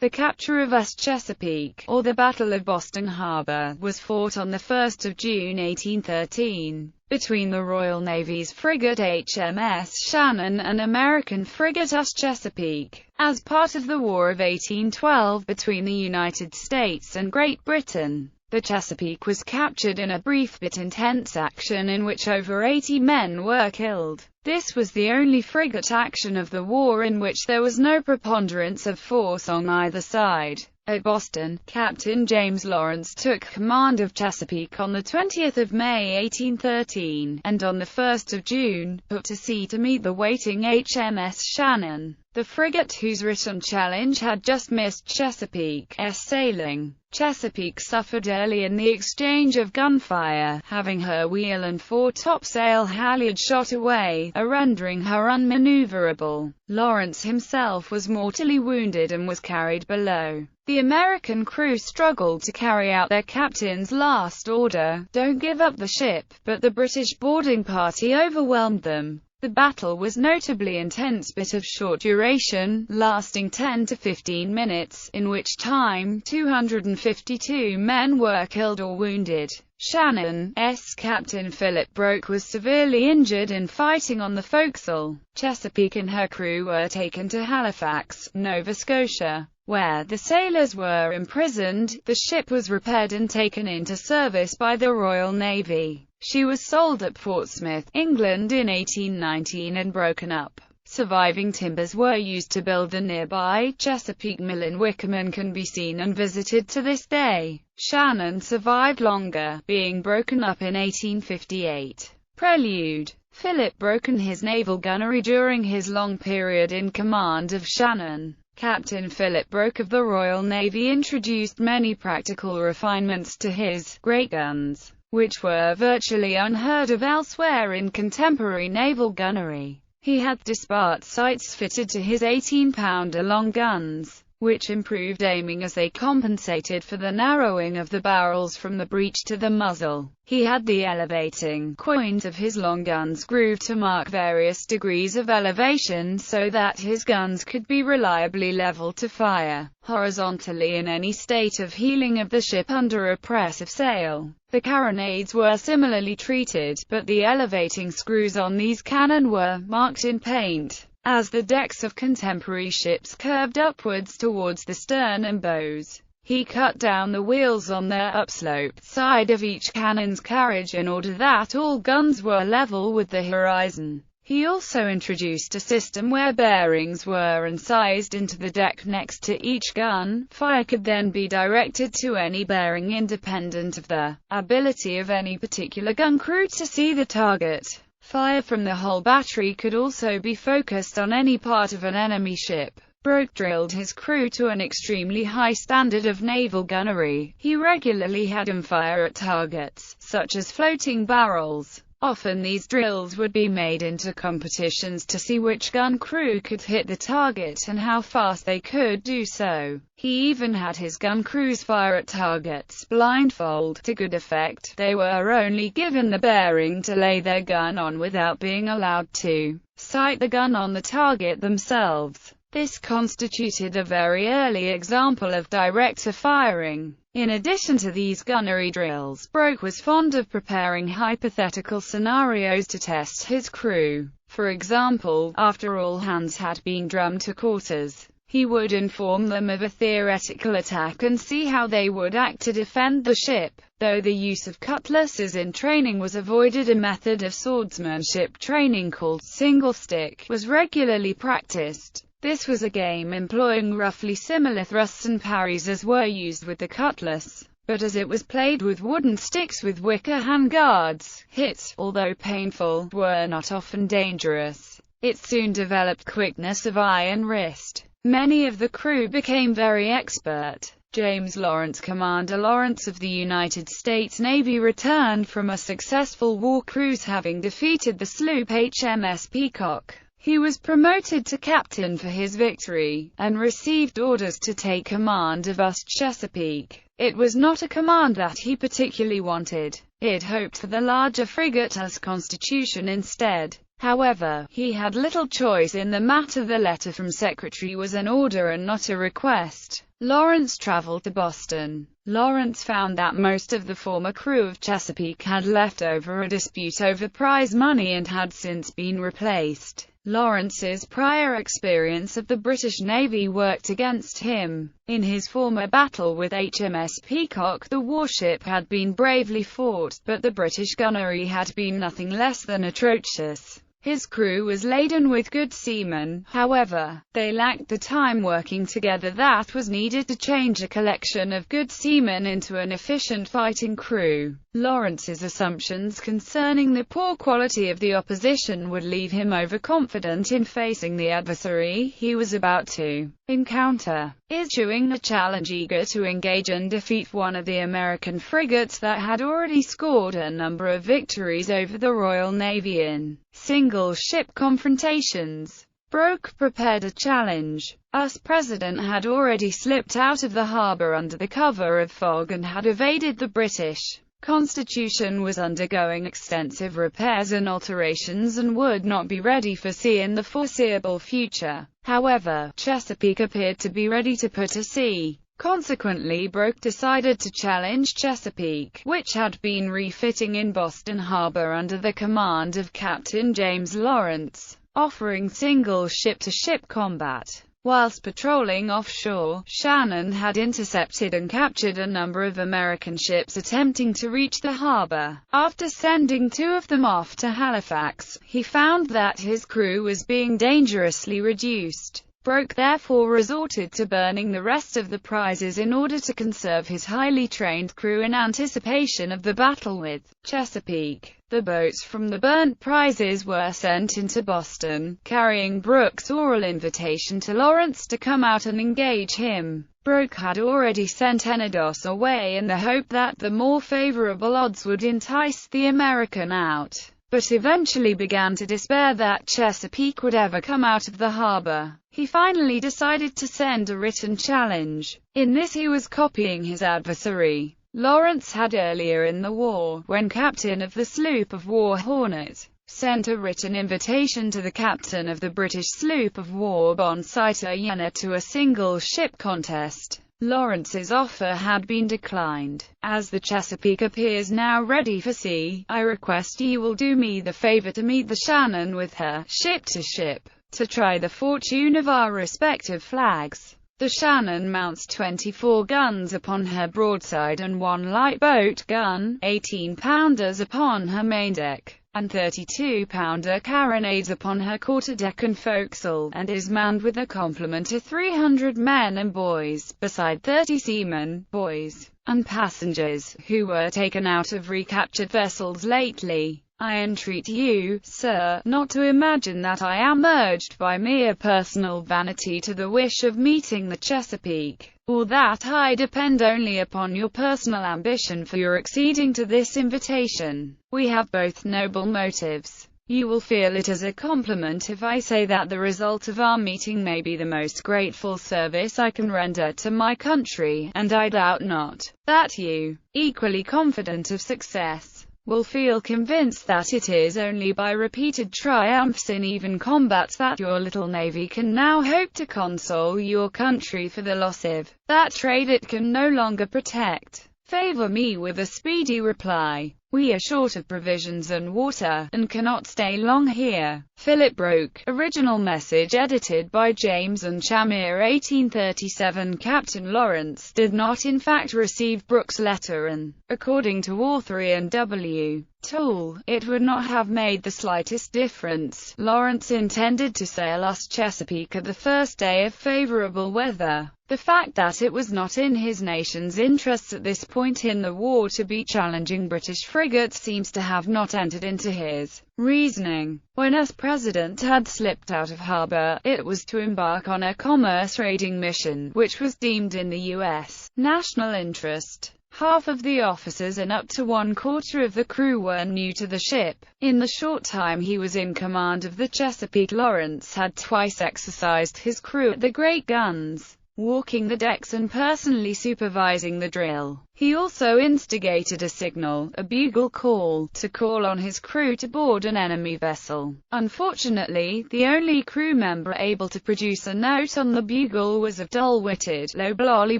The capture of USS Chesapeake, or the Battle of Boston Harbor, was fought on 1 June 1813, between the Royal Navy's frigate HMS Shannon and American frigate USS Chesapeake, as part of the War of 1812 between the United States and Great Britain. The Chesapeake was captured in a brief but intense action in which over 80 men were killed. This was the only frigate action of the war in which there was no preponderance of force on either side. At Boston, Captain James Lawrence took command of Chesapeake on 20 May 1813, and on 1 June, put to sea to meet the waiting HMS Shannon, the frigate whose written challenge had just missed Chesapeake's sailing. Chesapeake suffered early in the exchange of gunfire, having her wheel and fore-topsail halyard shot away, rendering her unmaneuverable. Lawrence himself was mortally wounded and was carried below. The American crew struggled to carry out their captain's last order, "Don't give up the ship," but the British boarding party overwhelmed them. The battle was notably intense but of short duration, lasting 10 to 15 minutes, in which time 252 men were killed or wounded. Shannon's Captain Philip Broke was severely injured in fighting on the forecastle. Chesapeake and her crew were taken to Halifax, Nova Scotia, where the sailors were imprisoned. The ship was repaired and taken into service by the Royal Navy. She was sold at Portsmouth, England in 1819 and broken up. Surviving timbers were used to build the nearby Chesapeake Mill in Wickham and can be seen and visited to this day. Shannon survived longer, being broken up in 1858. Prelude: Philip Broke and his naval gunnery during his long period in command of Shannon. Captain Philip Broke of the Royal Navy introduced many practical refinements to his great guns, which were virtually unheard of elsewhere in contemporary naval gunnery. He had dispart sights fitted to his 18-pounder long guns, which improved aiming as they compensated for the narrowing of the barrels from the breech to the muzzle. He had the elevating quoins of his long guns grooved to mark various degrees of elevation so that his guns could be reliably leveled to fire horizontally in any state of heeling of the ship under a press of sail. The carronades were similarly treated, but the elevating screws on these cannon were marked in paint. As the decks of contemporary ships curved upwards towards the stern and bows, he cut down the wheels on their upsloped side of each cannon's carriage in order that all guns were level with the horizon. He also introduced a system where bearings were incised into the deck next to each gun. Fire could then be directed to any bearing independent of the ability of any particular gun crew to see the target. Fire from the whole battery could also be focused on any part of an enemy ship. Broke drilled his crew to an extremely high standard of naval gunnery. He regularly had them fire at targets, such as floating barrels. Often these drills would be made into competitions to see which gun crew could hit the target and how fast they could do so. He even had his gun crews fire at targets blindfold, to good effect. They were only given the bearing to lay their gun on without being allowed to sight the gun on the target themselves. This constituted a very early example of direct firing. In addition to these gunnery drills, Broke was fond of preparing hypothetical scenarios to test his crew. For example, after all hands had been drummed to quarters, he would inform them of a theoretical attack and see how they would act to defend the ship. Though the use of cutlasses in training was avoided, a method of swordsmanship training called single stick was regularly practiced. This was a game employing roughly similar thrusts and parries as were used with the cutlass, but as it was played with wooden sticks with wicker handguards, hits, although painful, were not often dangerous. It soon developed quickness of eye and wrist. Many of the crew became very expert. James Lawrence, Commander Lawrence of the United States Navy, returned from a successful war cruise having defeated the sloop HMS Peacock. He was promoted to captain for his victory, and received orders to take command of USS Chesapeake. It was not a command that he particularly wanted. It hoped for the larger frigate USS Constitution instead. However, he had little choice in the matter. The letter from Secretary was an order and not a request. Lawrence traveled to Boston. Lawrence found that most of the former crew of Chesapeake had left over a dispute over prize money and had since been replaced. Lawrence's prior experience of the British Navy worked against him. In his former battle with HMS Peacock, the warship had been bravely fought, but the British gunnery had been nothing less than atrocious. His crew was laden with good seamen, however, they lacked the time working together that was needed to change a collection of good seamen into an efficient fighting crew. Lawrence's assumptions concerning the poor quality of the opposition would leave him overconfident in facing the adversary he was about to encounter, issuing a challenge eager to engage and defeat one of the American frigates that had already scored a number of victories over the Royal Navy in single-ship confrontations. Broke prepared a challenge. US President had already slipped out of the harbor under the cover of fog and had evaded the British. Constitution was undergoing extensive repairs and alterations and would not be ready for sea in the foreseeable future. However, Chesapeake appeared to be ready to put to sea. Consequently, Broke decided to challenge Chesapeake, which had been refitting in Boston Harbor under the command of Captain James Lawrence, offering single ship-to-ship combat. Whilst patrolling offshore, Shannon had intercepted and captured a number of American ships attempting to reach the harbor. After sending 2 of them off to Halifax, he found that his crew was being dangerously reduced. Broke therefore resorted to burning the rest of the prizes in order to conserve his highly trained crew in anticipation of the battle with Chesapeake. The boats from the burnt prizes were sent into Boston, carrying Broke's oral invitation to Lawrence to come out and engage him. Broke had already sent Tenedos away in the hope that the more favorable odds would entice the American out, but eventually began to despair that Chesapeake would ever come out of the harbor. He finally decided to send a written challenge. In this he was copying his adversary. Lawrence had earlier in the war, when captain of the sloop of war Hornet, sent a written invitation to the captain of the British sloop of war Bonsighter Yenna to a single-ship contest. Lawrence's offer had been declined. As the Chesapeake appears now ready for sea, I request ye will do me the favor to meet the Shannon with her, ship-to-ship, to try the fortune of our respective flags. The Shannon mounts 24 guns upon her broadside and 1 light boat gun, 18-pounders upon her main deck, and 32-pounder carronades upon her quarterdeck and forecastle, and is manned with a complement of 300 men and boys, beside 30 seamen, boys, and passengers, who were taken out of recaptured vessels lately. I entreat you, sir, not to imagine that I am urged by mere personal vanity to the wish of meeting the Chesapeake, or that I depend only upon your personal ambition for your acceding to this invitation. We have both noble motives. You will feel it as a compliment if I say that the result of our meeting may be the most grateful service I can render to my country, and I doubt not that you, equally confident of success, will feel convinced that it is only by repeated triumphs in even combats that your little navy can now hope to console your country for the loss of that trade it can no longer protect. Favor me with a speedy reply. We are short of provisions and water, and cannot stay long here. Philip Broke. Original message edited by James and Shamir 1837. Captain Lawrence did not in fact receive Broke's letter, and, according to author Ian W. Toole, it would not have made the slightest difference. Lawrence intended to sail us Chesapeake at the first day of favorable weather. The fact that it was not in his nation's interests at this point in the war to be challenging British frigates seems to have not entered into his reasoning. When US President had slipped out of harbor, it was to embark on a commerce raiding mission, which was deemed in the U.S. national interest. Half of the officers and up to 1/4 of the crew were new to the ship. In the short time he was in command of the Chesapeake, Lawrence had twice exercised his crew at the great guns. walking the decks and personally supervising the drill. He also instigated a signal, a bugle call, to call on his crew to board an enemy vessel. Unfortunately, the only crew member able to produce a note on the bugle was a dull-witted, low-blolly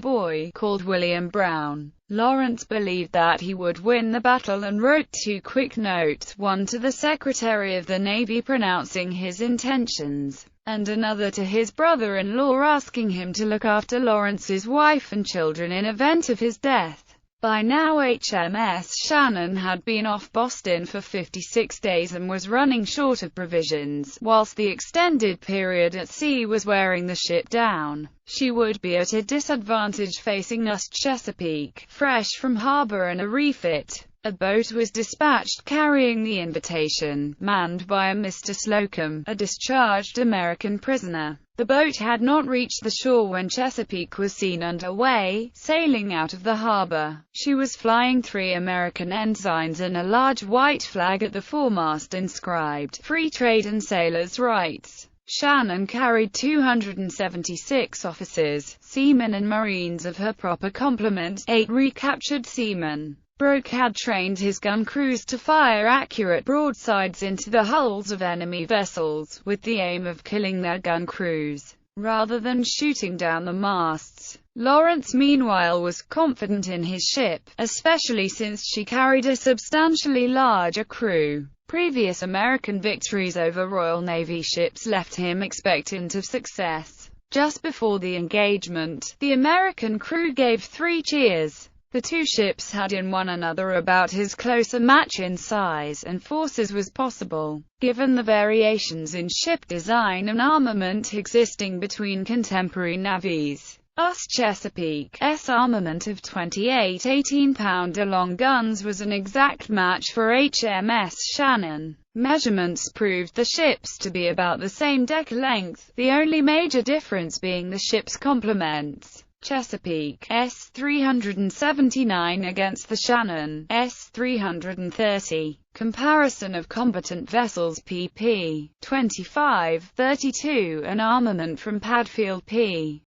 boy called William Brown. Lawrence believed that he would win the battle and wrote 2 quick notes, one to the Secretary of the Navy pronouncing his intentions, and another to his brother-in-law asking him to look after Lawrence's wife and children in event of his death. By now HMS Shannon had been off Boston for 56 days and was running short of provisions, whilst the extended period at sea was wearing the ship down. She would be at a disadvantage facing USS Chesapeake, fresh from harbor and a refit. A boat was dispatched carrying the Invitation, manned by a Mr. Slocum, a discharged American prisoner. The boat had not reached the shore when Chesapeake was seen under way, sailing out of the harbor. She was flying 3 American ensigns and a large white flag at the foremast inscribed, "Free Trade and Sailors' Rights." Shannon carried 276 officers, seamen and marines of her proper complement, 8 recaptured seamen. Broke had trained his gun crews to fire accurate broadsides into the hulls of enemy vessels, with the aim of killing their gun crews, rather than shooting down the masts. Lawrence meanwhile was confident in his ship, especially since she carried a substantially larger crew. Previous American victories over Royal Navy ships left him expectant of success. Just before the engagement, the American crew gave 3 cheers. The 2 ships had in one another about as close a match in size and forces was possible, given the variations in ship design and armament existing between contemporary navies. USS Chesapeake's armament of 28 18-pounder long guns was an exact match for HMS Shannon. Measurements proved the ships to be about the same deck length, the only major difference being the ship's complements. Chesapeake's 379 against the Shannon's 330. Comparison of combatant vessels pp. 25-32 and armament from Padfield p.